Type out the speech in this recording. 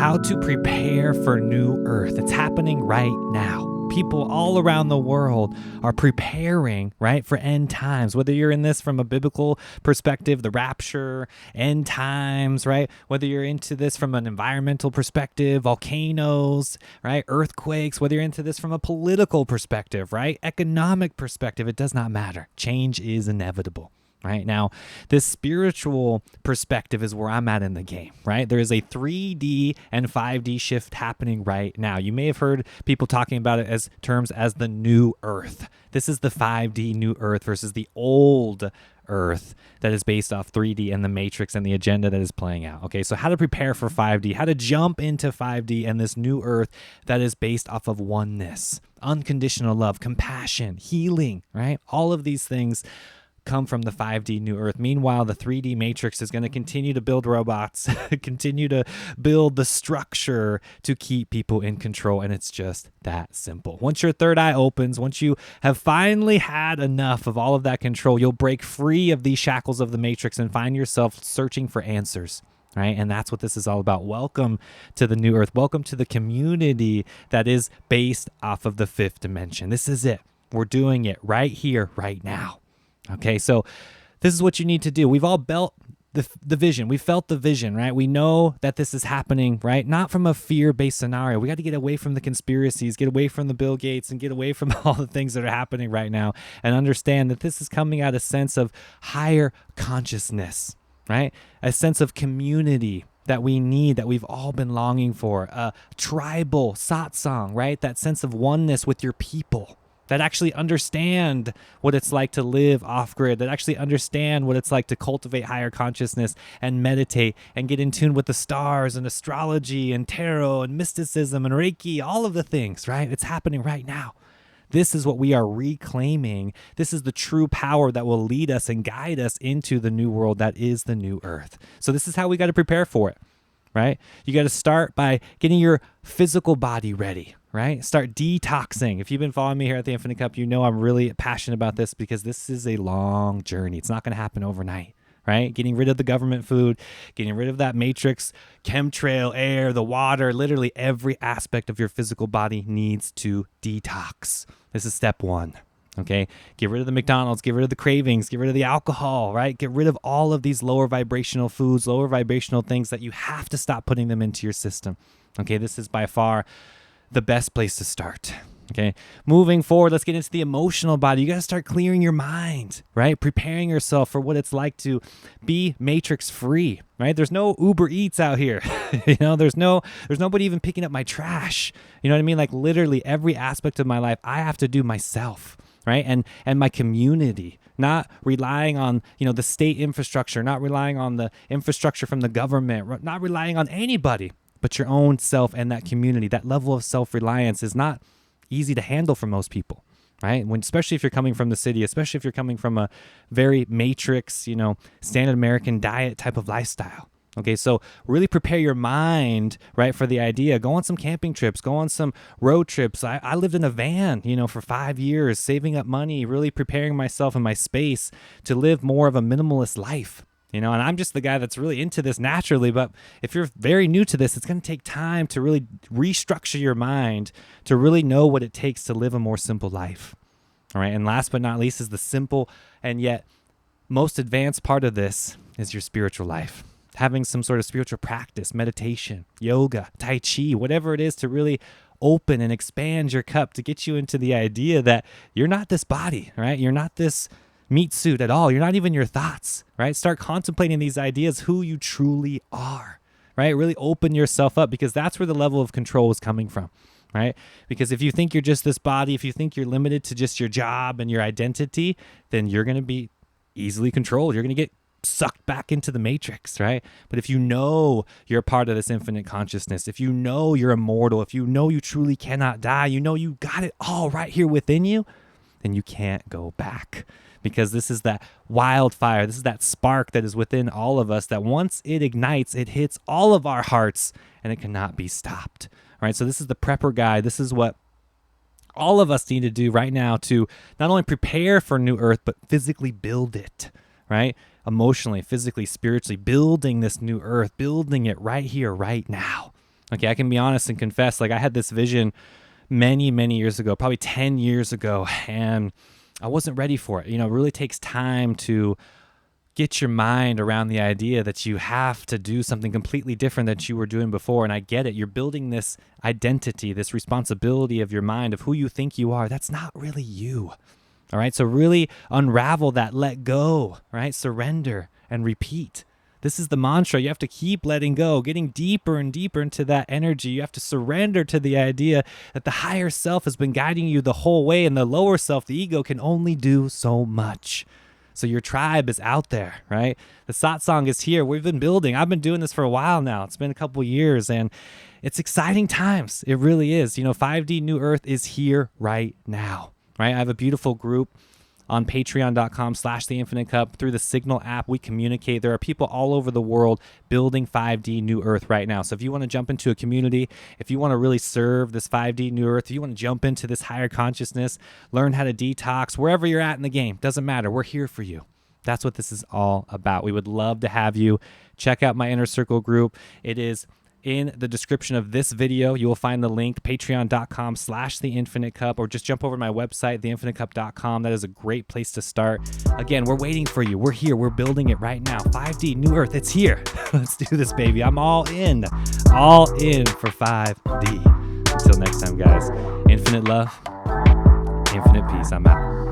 how to prepare for new earth. It's happening right now. People all around the world are preparing, right, for end times. Whether you're in this from a biblical perspective, the rapture, end times, right? Whether you're into this from an environmental perspective, volcanoes, right, earthquakes, whether you're into this from a political perspective, right, economic perspective, it does not matter. Change is inevitable. Right now, this spiritual perspective is where I'm at in the game, right? There is a 3D and 5D shift happening right now. You may have heard people talking about it as terms as the new earth. This is the 5D new earth versus the old earth that is based off 3D and the matrix and the agenda that is playing out. Okay, so how to prepare for 5D, how to jump into 5D and this new earth that is based off of oneness, unconditional love, compassion, healing, right? All of these things come from the 5D new earth. Meanwhile, the 3D matrix is going to continue to build robots, continue to build the structure to keep people in control. And it's just that simple. Once your third eye opens, once you have finally had enough of all of that control, you'll break free of these shackles of the matrix and find yourself searching for answers. Right? And that's what this is all about. Welcome to the new earth. Welcome to the community that is based off of the fifth dimension. This is it. We're doing it right here, right now. Okay, so this is what you need to do. We've all felt the vision. We felt the vision, right? We know that this is happening, right? Not from a fear-based scenario. We got to get away from the conspiracies, get away from the Bill Gates, and get away from all the things that are happening right now and understand that this is coming out of a sense of higher consciousness, right? A sense of community that we need, that we've all been longing for. A tribal satsang, right? That sense of oneness with your people, that actually understand what it's like to live off-grid, that actually understand what it's like to cultivate higher consciousness and meditate and get in tune with the stars and astrology and tarot and mysticism and Reiki, all of the things, right? It's happening right now. This is what we are reclaiming. This is the true power that will lead us and guide us into the new world that is the new earth. So this is how we got to prepare for it, right? You got to start by getting your physical body ready. Right? Start detoxing. If you've been following me here at the Infinite Cup, you know I'm really passionate about this because this is a long journey. It's not going to happen overnight, right? Getting rid of the government food, getting rid of that matrix, chemtrail, air, the water, literally every aspect of your physical body needs to detox. This is step one. Okay, get rid of the McDonald's, get rid of the cravings, get rid of the alcohol, right? Get rid of all of these lower vibrational foods, lower vibrational things that you have to stop putting them into your system. Okay, this is by far the best place to start. Okay, moving forward, let's get into the emotional body. You got to start clearing your mind, right? Preparing yourself for what it's like to be matrix free, right? There's no Uber Eats out here. There's nobody even picking up my trash. You know what I mean? Like literally every aspect of my life, I have to do myself, right? And my community, not relying on, the state infrastructure, not relying on the infrastructure from the government, not relying on anybody, but your own self and that community. That level of self-reliance is not easy to handle for most people, right? Especially if you're coming from the city, especially if you're coming from a very matrix, standard American diet type of lifestyle. Okay, so really prepare your mind, right, for the idea. Go on some camping trips, go on some road trips. I lived in a van, for 5 years, saving up money, really preparing myself and my space to live more of a minimalist life. And I'm just the guy that's really into this naturally, but if you're very new to this, it's going to take time to really restructure your mind to really know what it takes to live a more simple life. All right. And last but not least is the simple and yet most advanced part of this is your spiritual life. Having some sort of spiritual practice, meditation, yoga, tai chi, whatever it is to really open and expand your cup to get you into the idea that you're not this body, right? You're not this meat suit at all. You're not even your thoughts, right? Start contemplating these ideas, who you truly are, right? Really open yourself up because that's where the level of control is coming from, right? Because if you think you're just this body, if you think you're limited to just your job and your identity, then you're going to be easily controlled. You're going to get sucked back into the matrix, right? But if you know you're a part of this infinite consciousness, if you know you're immortal, if you know you truly cannot die, you got it all right here within you, then you can't go back. Because this is that wildfire, this is that spark that is within all of us that once it ignites, it hits all of our hearts and it cannot be stopped. All right, so this is the prepper guide. This is what all of us need to do right now to not only prepare for new earth, but physically build it, right? Emotionally, physically, spiritually, building this new earth, building it right here, right now. Okay, I can be honest and confess, like I had this vision many, many years ago, probably 10 years ago, and I wasn't ready for it. You know, it really takes time to get your mind around the idea that you have to do something completely different than you were doing before. And I get it. You're building this identity, this responsibility of your mind of who you think you are. That's not really you. All right. So really unravel that, let go, right? Surrender and repeat. This is the mantra. You have to keep letting go, getting deeper and deeper into that energy. You have to surrender to the idea that the higher self has been guiding you the whole way, and the lower self, the ego, can only do so much. So your tribe is out there, right? The satsang is here. We've been building. I've been doing this for a while now. It's been a couple years, and it's exciting times. It really is. You know, 5D New Earth is here right now, right? I have a beautiful group on patreon.com/The Infinite Cup. Through the Signal app, we communicate. There are people all over the world building 5D New Earth right now. So if you want to jump into a community, if you want to really serve this 5D New Earth, if you want to jump into this higher consciousness, learn how to detox, wherever you're at in the game, doesn't matter. We're here for you. That's what this is all about. We would love to have you. Check out my Inner Circle group. It is in the description of this video. You will find the link, patreon.com/The Infinite Cup, or just jump over to my website, theinfinitecup.com. That is a great place to start. Again, we're waiting for you. We're here. We're building it right now. 5D New Earth, it's here. Let's do this, baby. I'm all in for 5D. Until next time, guys. Infinite love, infinite peace. I'm out.